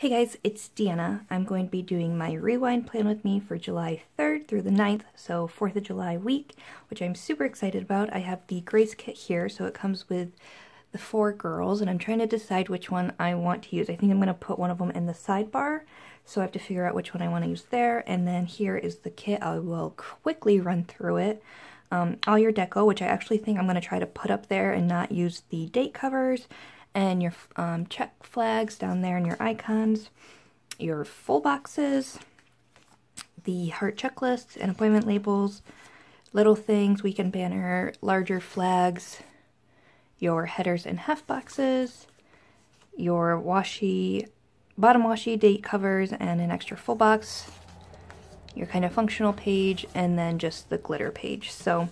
Hey guys, it's Deanna. I'm going to be doing my rewind plan with me for July 3rd through the 9th, so 4th of July week, which I'm super excited about. I have the Grace kit here, so it comes with the 4 girls, and I'm trying to decide which one I want to use. I think I'm going to put one of them in the sidebar, so I have to figure out which one I want to use there. And then here is the kit. I will quickly run through it. All your deco, which I actually think I'm going to try to put up there and not use the date covers, and your check flags down there and your icons, your full boxes, the heart checklists and appointment labels, little things, weekend banner, larger flags, your headers and heft boxes, your washi, bottom washi date covers and an extra full box, your kind of functional page, and then just the glitter page. So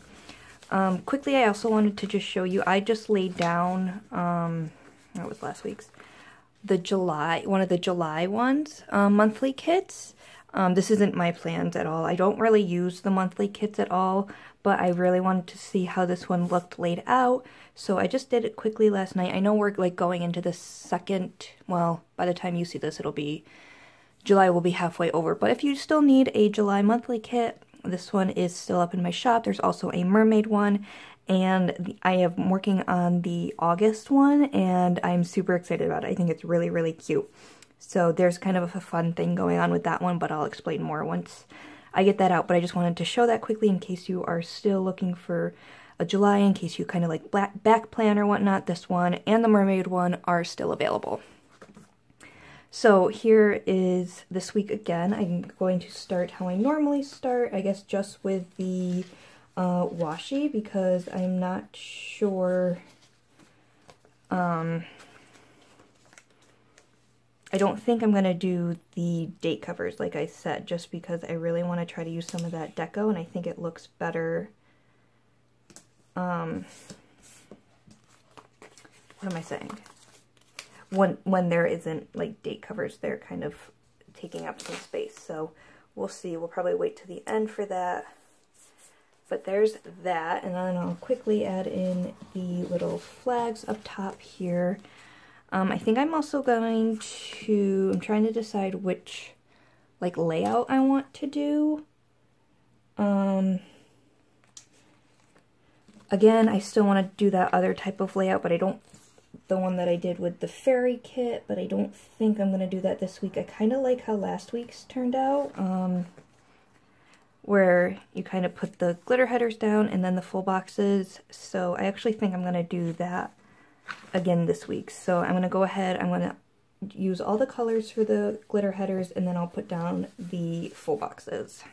quickly, I also wanted to just show you, I just laid down, that was last week's, one of the July ones, monthly kits. This isn't my plans at all. I don't really use the monthly kits at all, but I really wanted to see how this one looked laid out, so I just did it quickly last night. I know we're like going into the second, well, by the time you see this, July will be halfway over, but if you still need a July monthly kit, this one is still up in my shop. There's also a mermaid one, and I am working on the August one, and I'm super excited about it. I think it's really, really cute. So there's kind of a fun thing going on with that one, but I'll explain more once I get that out. But I just wanted to show that quickly in case you are still looking for a July, in case you kind of like back plan or whatnot. This one and the mermaid one are still available. So here is this week again. I'm going to start how I normally start, I guess just with the washi, because I'm not sure, I don't think I'm going to do the date covers like I said, just because I really want to try to use some of that deco, and I think it looks better, what am I saying? When there isn't like date covers, they're kind of taking up some space. So we'll see. We'll probably wait to the end for that. But there's that, and then I'll quickly add in the little flags up top here. I think I'm also going to, I'm trying to decide which like layout I want to do. Again, I still want to do that other type of layout, but the one that I did with the fairy kit, but I don't think I'm going to do that this week. I kind of like how last week's turned out, where you kind of put the glitter headers down and then the full boxes. So I actually think I'm going to do that again this week. So I'm going to go ahead, I'm going to use all the colors for the glitter headers, and then I'll put down the full boxes.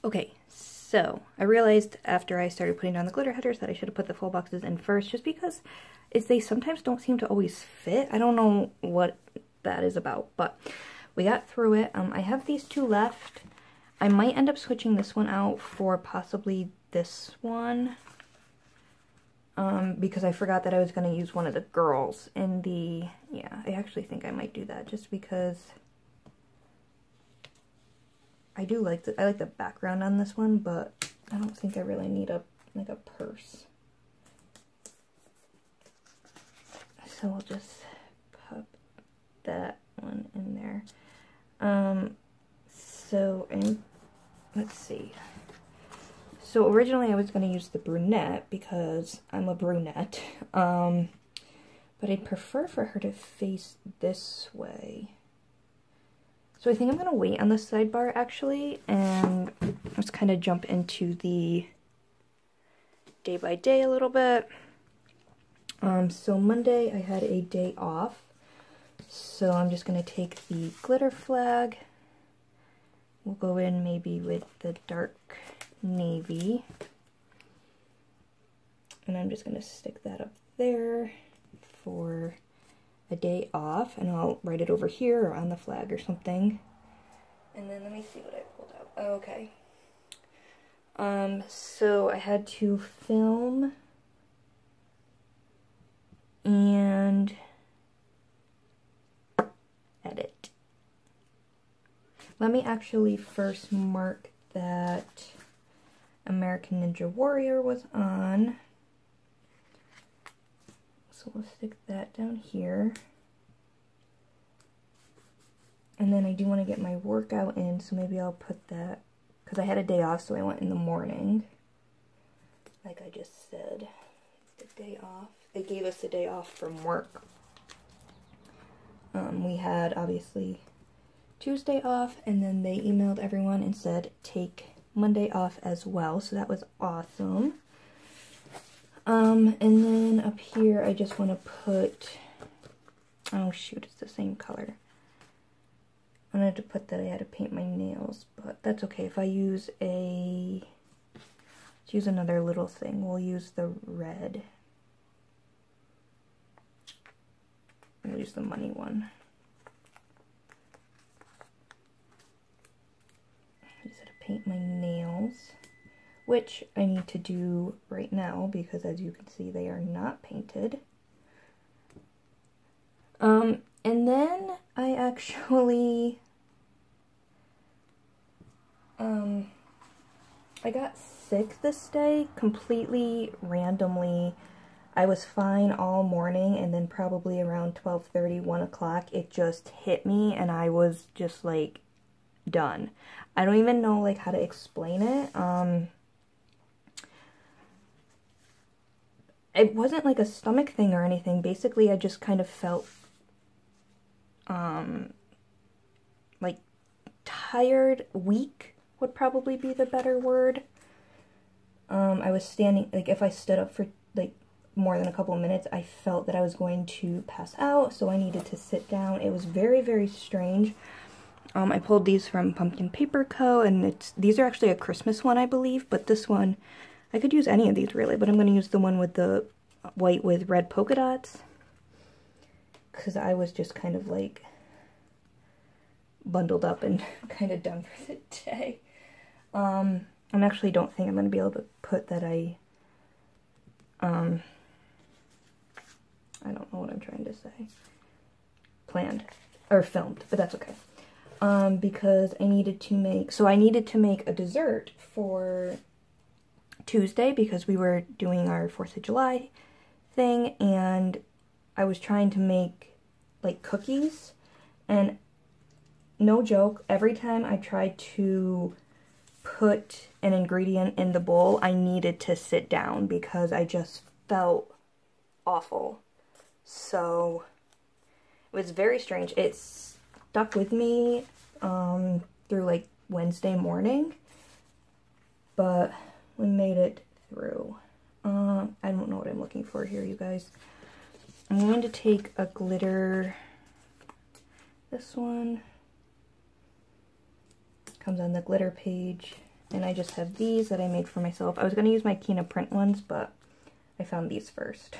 Okay, so I realized after I started putting down the glitter headers that I should have put the full boxes in first, just because they sometimes don't seem to always fit. I don't know what that is about, but we got through it. I have these 2 left. I might end up switching this one out for possibly this one, because I forgot that I was going to use one of the girls in the, yeah, I actually think I might do that just because I do like I like the background on this one, but I don't think I really need a purse. So I'll just pop that one in there. Let's see. So originally I was going to use the brunette because I'm a brunette, but I'd prefer for her to face this way. So I think I'm going to wait on the sidebar actually, and just kind of jump into the day by day a little bit. So Monday I had a day off, so I'm just going to take the glitter flag. We'll go in maybe with the dark navy. And I'm just going to stick that up there for a day off, and I'll write it over here or on the flag or something. And then let me see what I pulled out. Okay. So I had to film and edit. Let me actually first mark that American Ninja Warrior was on. So we'll stick that down here. And then I do want to get my workout in, so maybe I'll put that, because I had a day off, so I went in the morning. Like I just said, the day off. They gave us a day off from work. We had, obviously, Tuesday off, and then they emailed everyone and said, take Monday off as well, so that was awesome. And then up here, I just want to put, oh shoot, it's the same color. I wanted to put that I had to paint my nails, but that's okay. If I use let's use another little thing. We'll use the red. We'll use the money one. I just had to paint my nails, which I need to do right now because, as you can see, they are not painted. And then I actually, I got sick this day, completely randomly. I was fine all morning, and then probably around 12:30, 1 o'clock, it just hit me, and I was just, like, done. I don't even know, like, how to explain it. It wasn't, like, a stomach thing or anything. Basically, I just kind of felt, like, tired, weak would probably be the better word. I was standing, like, if I stood up for, like, more than a couple of minutes, I felt that I was going to pass out, so I needed to sit down. It was very, very strange. I pulled these from Pumpkin Paper Co., and these are actually a Christmas one, I believe, but this one, I could use any of these, really, but I'm going to use the one with the white with red polka dots, because I was just kind of, like, bundled up and kind of done for the day. I actually don't think I'm going to be able to put that I don't know what I'm trying to say. Planned. Or filmed, but that's okay. Because I needed to make a dessert for Tuesday because we were doing our 4th of July thing, and I was trying to make, like, cookies, and no joke, every time I tried to put an ingredient in the bowl, I needed to sit down because I just felt awful. So it was very strange. It stuck with me through, like, Wednesday morning, but we made it through. I don't know what I'm looking for here, you guys. I'm going to take a glitter, this one comes on the glitter page, and I just have these that I made for myself. I was going to use my Kina print ones, but I found these first.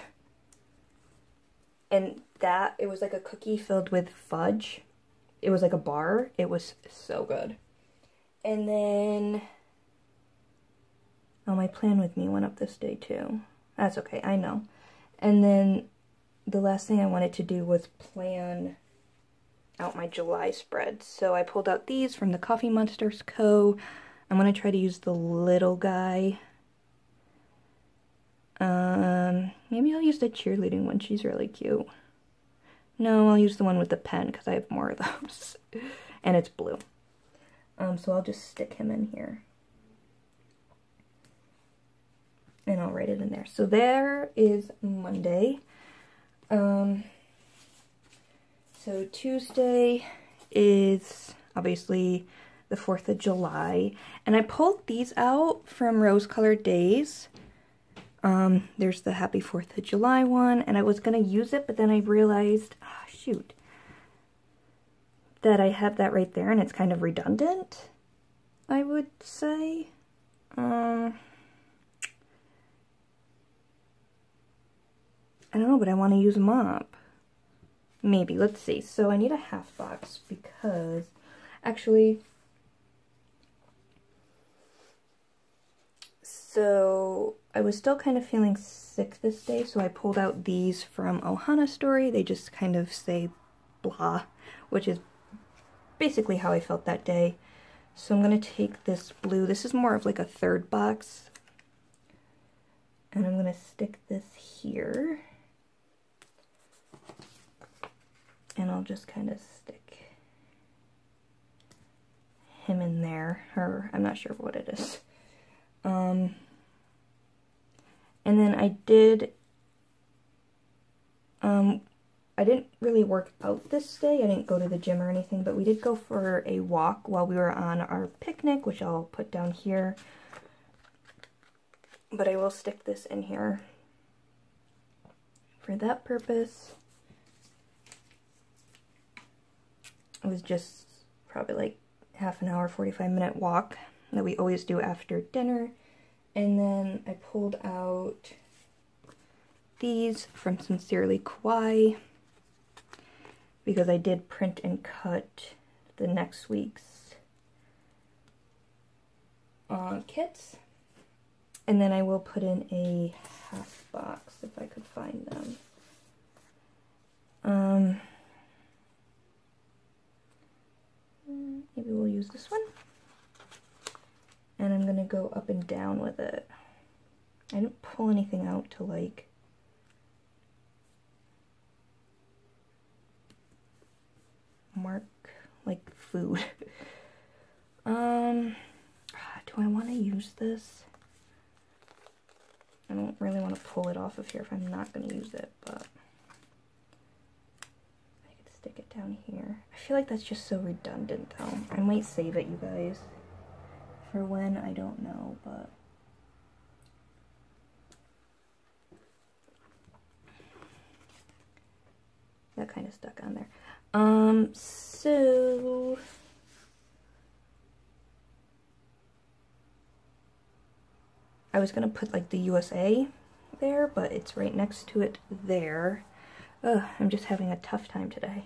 And it was like a cookie filled with fudge. It was like a bar. It was so good. And then, oh, my plan with me went up this day too. That's okay, I know. And then the last thing I wanted to do was plan out my July spread. So I pulled out these from the Coffee Monsters Co. I'm going to try to use the little guy. Maybe I'll use the cheerleading one. She's really cute. No, I'll use the one with the pen because I have more of those. And it's blue. So I'll just stick him in here. And I'll write it in there. So there is Monday. So Tuesday is obviously the 4th of July. And I pulled these out from Rose Colored Days. There's the Happy 4th of July one, and I was gonna use it, but then I realized, oh, shoot, that I have that right there, and it's kind of redundant, I would say. I don't know, but I want to use them up. Maybe, let's see. So I need a half box because, actually, so I was still kind of feeling sick this day, so I pulled out these from Ohana Story. They just kind of say blah, which is basically how I felt that day. So I'm going to take this blue. This is more of like a third box. And I'm going to stick this here. And I'll just kind of stick him in there. Or I'm not sure what it is. And then I didn't really work out this day. I didn't go to the gym or anything, but we did go for a walk while we were on our picnic, which I'll put down here. But I will stick this in here for that purpose. It was just probably like half an hour, 45-minute walk that we always do after dinner. And then I pulled out these from Sincerely Kawaii because I did print and cut the next week's kits. And then I will put in a half box if I could find them. Maybe we'll use this one. And I'm gonna go up and down with it. I didn't pull anything out to like mark like food. Do I want to use this? I don't really want to pull it off of here if I'm not going to use it, but I could stick it down here. I feel like that's just so redundant though. I might save it, you guys, for when, I don't know, but that kind of stuck on there. So I was gonna put like the USA there, but it's right next to it there. Ugh, I'm just having a tough time today.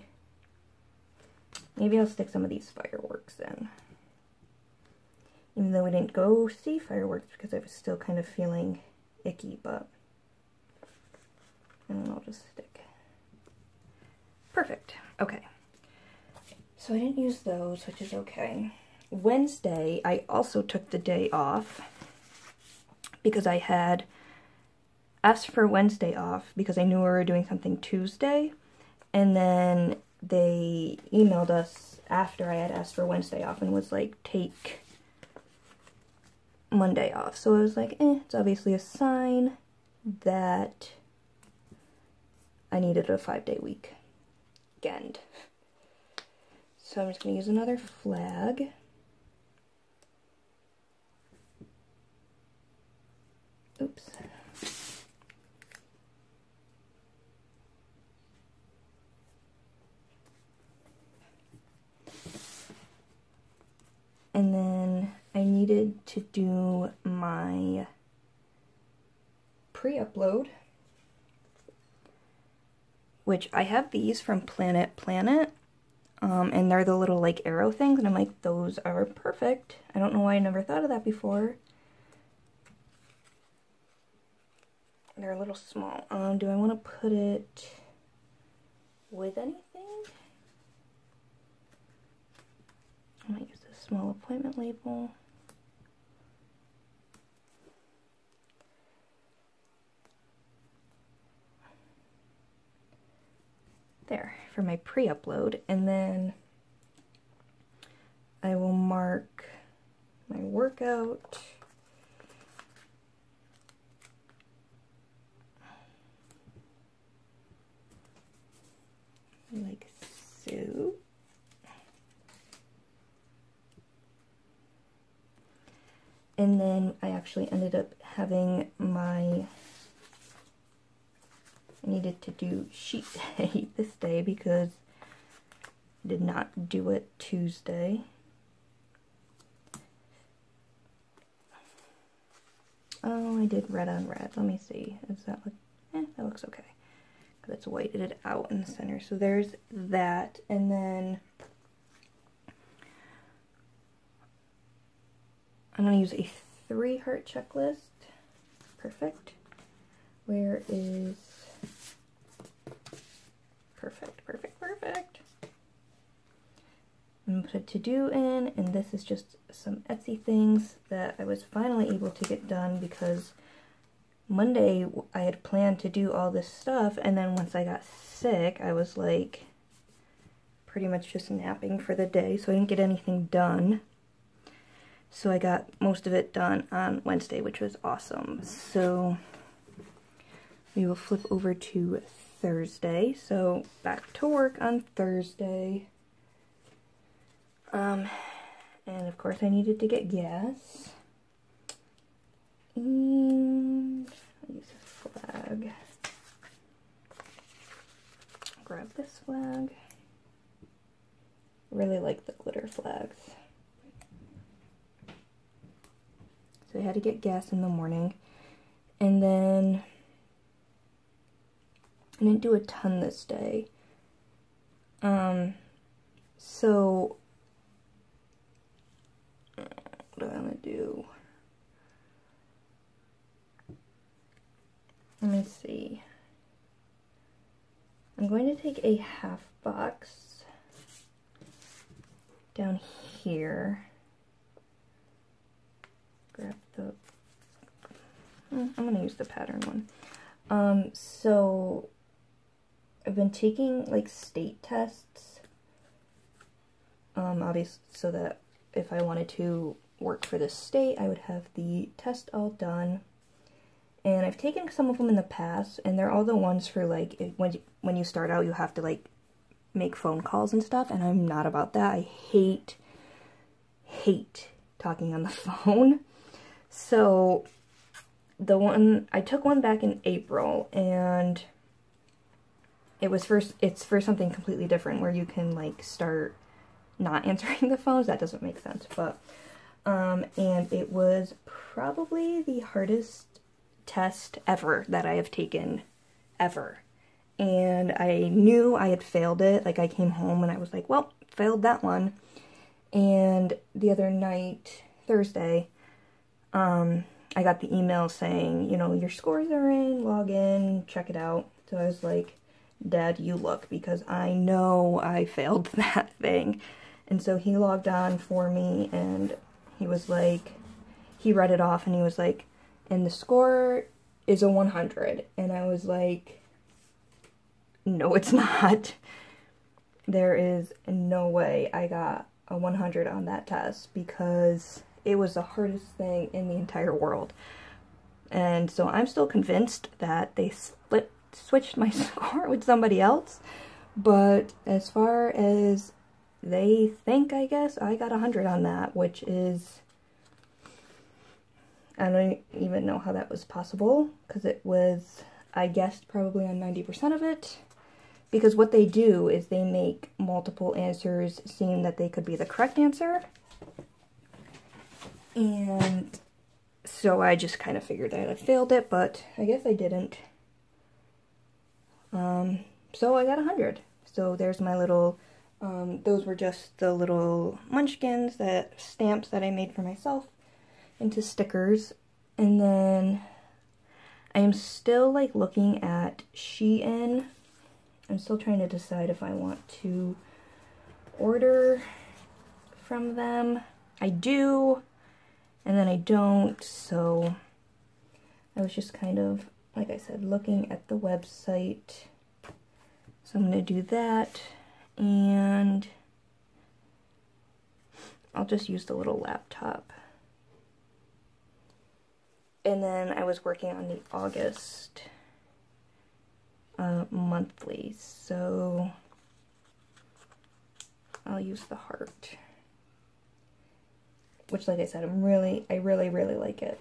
Maybe I'll stick some of these fireworks in. Even though we didn't go see fireworks because I was still kind of feeling icky, but and then I'll just stick. Perfect. Okay. So I didn't use those, which is okay. Wednesday, I also took the day off because I had asked for Wednesday off because I knew we were doing something Tuesday, and then they emailed us after I had asked for Wednesday off and was like, take Monday off. So I was like, it's obviously a sign that I needed a 5-day weekend. So I'm just going to use another flag. Oops. And then I needed to do my pre-upload, which I have these from Planet Planet, and they're the little like arrow things, and I'm like, those are perfect. I don't know why I never thought of that before. They're a little small. Do I want to put it with anything? I might use this small appointment label. There, for my pre-upload, and then I will mark my workout. Like so. And then I actually ended up having I needed to do sheet day this day because I did not do it Tuesday. Oh, I did red on red. Let me see. Does that look? That looks okay. Because it's whited out in the center. So there's that. And then I'm going to use a 3-heart checklist. Perfect. Where is... Perfect, perfect, perfect. I'm going to put a to-do in, and this is just some Etsy things that I was finally able to get done because Monday I had planned to do all this stuff, and then once I got sick, I was like pretty much just napping for the day, so I didn't get anything done. So I got most of it done on Wednesday, which was awesome. So we will flip over to Thursday. So back to work on Thursday. And of course I needed to get gas. And I'll use a flag. Grab this flag. Really like the glitter flags. So I had to get gas in the morning. And then I didn't do a ton this day. So what do I want to do? Let me see. I'm going to take a half box down here. Grab the... I'm going to use the pattern one. So I've been taking like state tests, obviously, so that if I wanted to work for the state, I would have the test all done. And I've taken some of them in the past, and they're all the ones for like when you start out, you have to like make phone calls and stuff, and I'm not about that. I hate talking on the phone. So I took one back in April, and it's for something completely different where you can like start not answering the phones. That doesn't make sense, but and it was probably the hardest test ever that I have taken ever. And I knew I had failed it. Like, I came home and I was like, well, failed that one. And the other night, Thursday, I got the email saying, you know, your scores are in, log in, check it out. So I was like, Dad, you look, because I know I failed that thing. And so he logged on for me, and he was like, he read it off, and he was like, and the score is a 100. And I was like, no, it's not. There is no way I got a 100 on that test, because it was the hardest thing in the entire world. And so I'm still convinced that they switched my score with somebody else. But as far as they think, I guess, I got 100 on that, which is... I don't even know how that was possible, because it was, I guessed, probably on 90% of it. Because what they do is they make multiple answers seem that they could be the correct answer. And so I just kind of figured that I failed it, but I guess I didn't. So I got 100. So there's my little, those were just the little munchkins, stamps that I made for myself into stickers. And then I am still like looking at Shein. I'm still trying to decide if I want to order from them. I do, and then I don't, so I was just kind of, like I said, looking at the website. So I'm going to do that, and I'll just use the little laptop. And then I was working on the August monthly, so I'll use the heart. which, like I said, I really, really like it.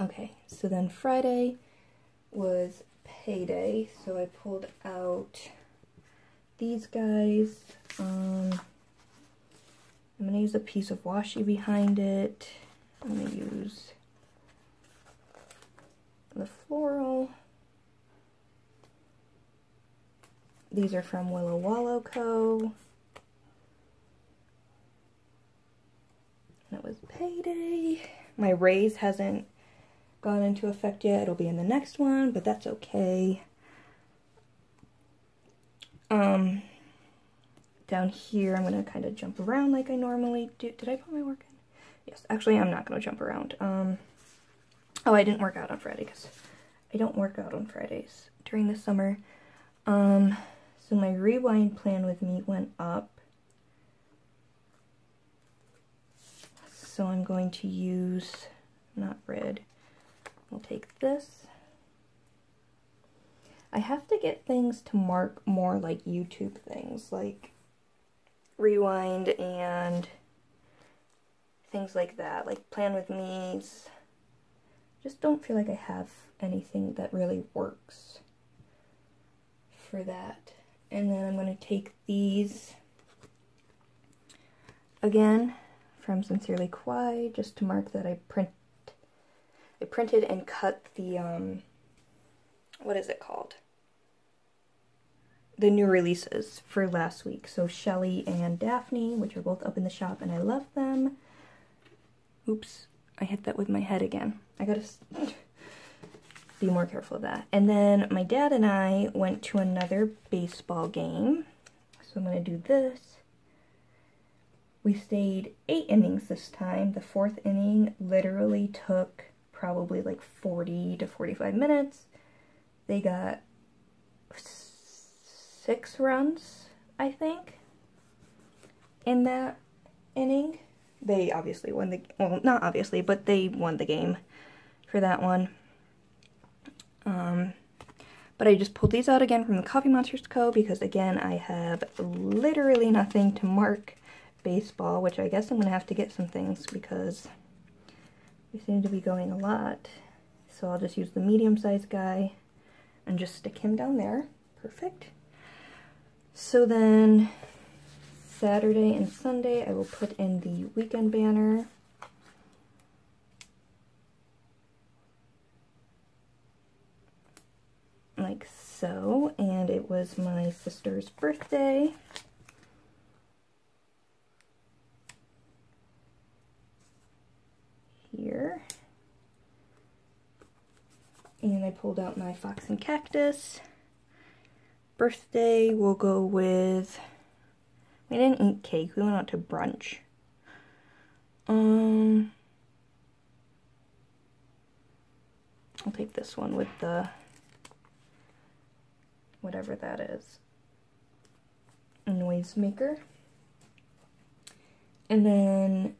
Okay, so then Friday was payday, so I pulled out these guys. I'm going to use a piece of washi behind it. I'm going to use the floral. These are from Willow Wallow Co. And it was payday. My raise hasn't gone into effect yet. It'll be in the next one, but that's okay. Down here, I'm going to kind of jump around like I normally do. Did I put my work in? Yes, actually, I'm not going to jump around. Oh, I didn't work out on Friday because I don't work out on Fridays during the summer. So my rewind plan with me went up. So I'm going to use, not red, I'll take this. I have to get things to mark more like YouTube things, like rewind and things like that, like plan with me's. Just don't feel like I have anything that really works for that. And then I'm going to take these again from Sincerely Kwai, just to mark that I printed and cut the what is it called? The new releases for last week. So Shelly and Daphne, which are both up in the shop, and I love them. Oops, I hit that with my head again. I gotta be more careful of that. And then my dad and I went to another baseball game. So I'm gonna do this. We stayed 8 innings this time. The 4th inning literally took probably like 40 to 45 minutes. They got 6 runs, I think, in that inning. They obviously won the, well, not obviously, but they won the game for that one. But I just pulled these out again from the Coffee Monsters Co. because, again, I have literally nothing to mark baseball, which I guess I'm going to have to get some things because we seem to be going a lot. So I'll just use the medium-sized guy and just stick him down there. Perfect. So then Saturday and Sunday I will put in the weekend banner. Like so, and it was my sister's birthday. Here. And I pulled out my Fox and Cactus. Birthday, we'll go with, we didn't eat cake, we went out to brunch. I'll take this one with the, whatever that is, noisemaker. And then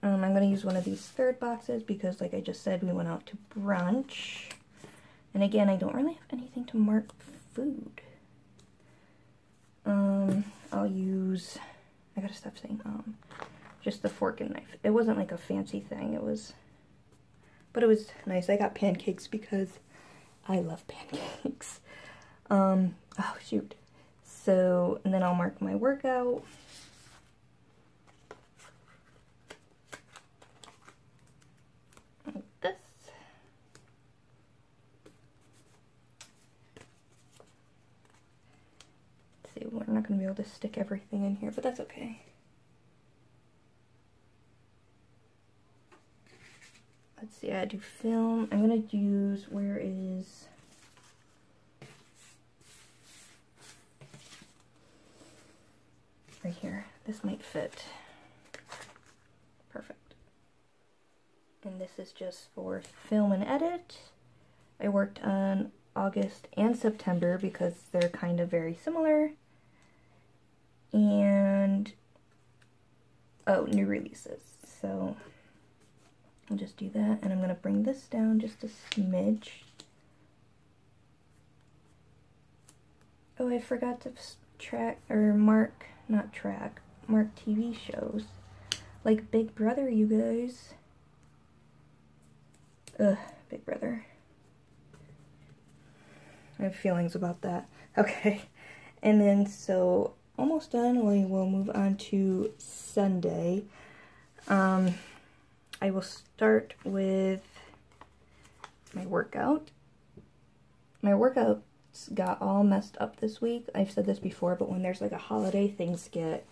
I'm going to use one of these third boxes because, like I just said, we went out to brunch. And again, I don't really have anything to mark food. I'll use, I gotta stop saying just the fork and knife. It wasn't like a fancy thing, it was, but it was nice. I got pancakes because I love pancakes. Oh shoot. So, and then I'll mark my workout. Like this. Let's see, we're not going to be able to stick everything in here, but that's okay. Let's see, I do film. I'm going to use, where is, right here. This might fit. Perfect. And this is just for film and edit. I worked on August and September because they're kind of very similar. And, oh, new releases. So I'll just do that, and I'm going to bring this down just a smidge. Oh, I forgot to track, or mark, not track, mark TV shows. Like Big Brother, you guys. Ugh, Big Brother. I have feelings about that. Okay. And then, so, almost done. We will move on to Sunday. I will start with my workout. My workouts got all messed up this week. I've said this before, but when there's like a holiday, things get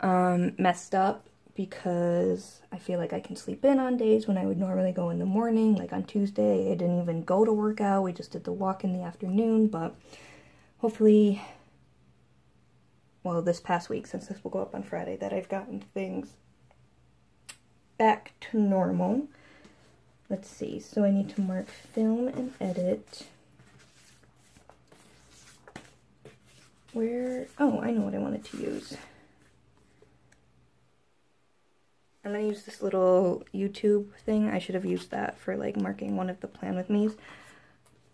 messed up because I feel like I can sleep in on days when I would normally go in the morning. Like on Tuesday, I didn't even go to work out. We just did the walk in the afternoon, but hopefully, well, this past week, since this will go up on Friday, that I've gotten things back to normal. Let's see, so I need to mark film and edit. Where, oh, I know what I wanted to use. I'm going to use this little YouTube thing. I should have used that for like marking one of the Plan With Me's,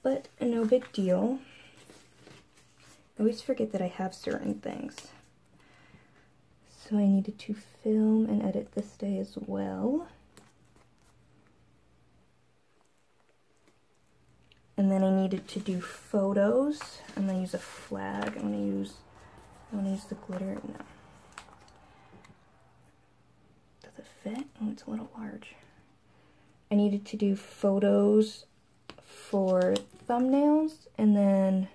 but no big deal. I always forget that I have certain things. So I needed to film and edit this day as well. And then I needed to do photos. I'm gonna use a flag. I wanna use the glitter. No. Does it fit? Oh, it's a little large. I needed to do photos for thumbnails, and then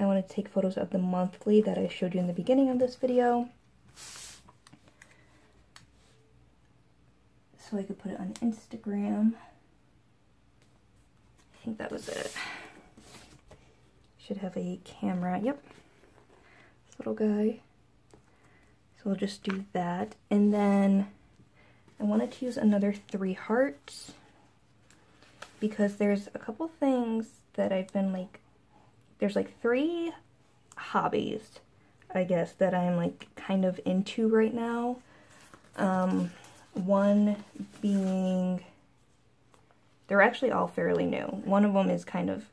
I want to take photos of the monthly that I showed you in the beginning of this video, so I could put it on Instagram. I think that was it. Should have a camera. Yep, this little guy. So we'll just do that, and then I wanted to use another 3 hearts because there's a couple things that I've been like, there's like 3 hobbies, I guess, that I'm like kind of into right now. One being, they're actually all fairly new. One of them is kind of,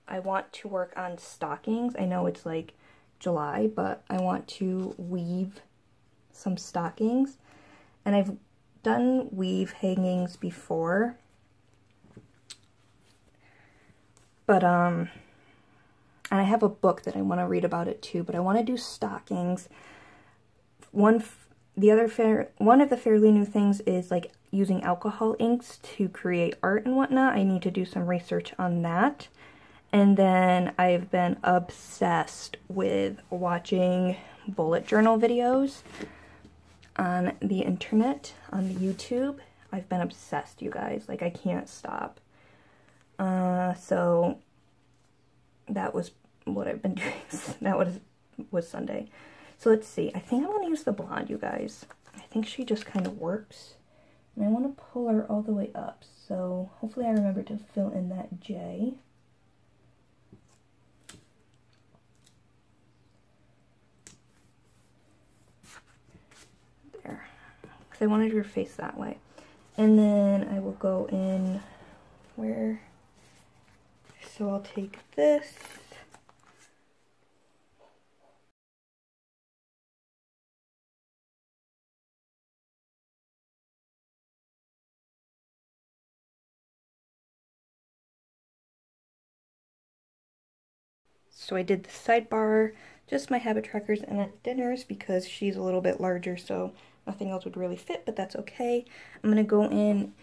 I want to work on stockings. I know it's like July, but I want to weave some stockings. And I've done weave hangings before, but and I have a book that I want to read about it too, but I want to do stockings. One of the fairly new things is like using alcohol inks to create art and whatnot. I need to do some research on that. And then I've been obsessed with watching bullet journal videos on the internet, on the YouTube. I've been obsessed, you guys. Like, I can't stop. So that was what I've been doing. That was Sunday. So let's see. I think I'm going to use the blonde, you guys. I think she just kind of works. And I want to pull her all the way up. So hopefully I remember to fill in that J. There. Because I wanted her face that way. And then I will go in where... So I'll take this. So I did the sidebar, just my habit trackers and at dinners because she's a little bit larger, so nothing else would really fit, but that's okay. I'm going to go in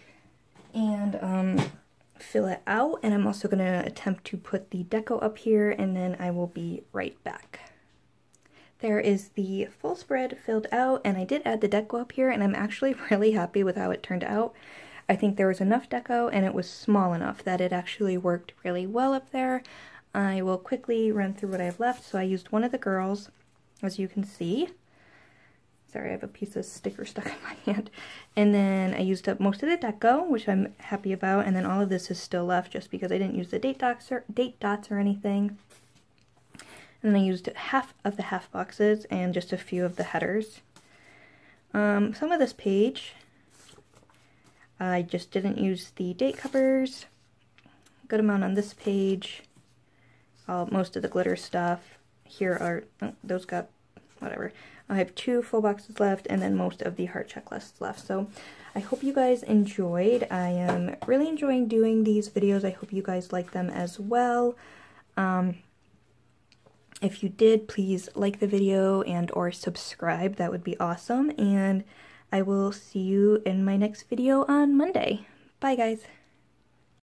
and fill it out, and I'm also going to attempt to put the deco up here, and then I will be right back. There is the full spread filled out, and I did add the deco up here, and I'm actually really happy with how it turned out. I think there was enough deco, and it was small enough that it actually worked really well up there. I will quickly run through what I have left. So I used one of the girls, as you can see. Sorry, I have a piece of sticker stuck in my hand. And then I used up most of the deco, which I'm happy about. And then all of this is still left just because I didn't use the date dots or anything. And then I used half of the half boxes and just a few of the headers. Some of this page, I just didn't use the date covers. Good amount on this page. most of the glitter stuff. Here are, oh, those got, whatever. I have 2 full boxes left, and then most of the heart checklists left. So I hope you guys enjoyed. I am really enjoying doing these videos. I hope you guys like them as well. If you did, please like the video and or subscribe. That would be awesome. And I will see you in my next video on Monday. Bye, guys.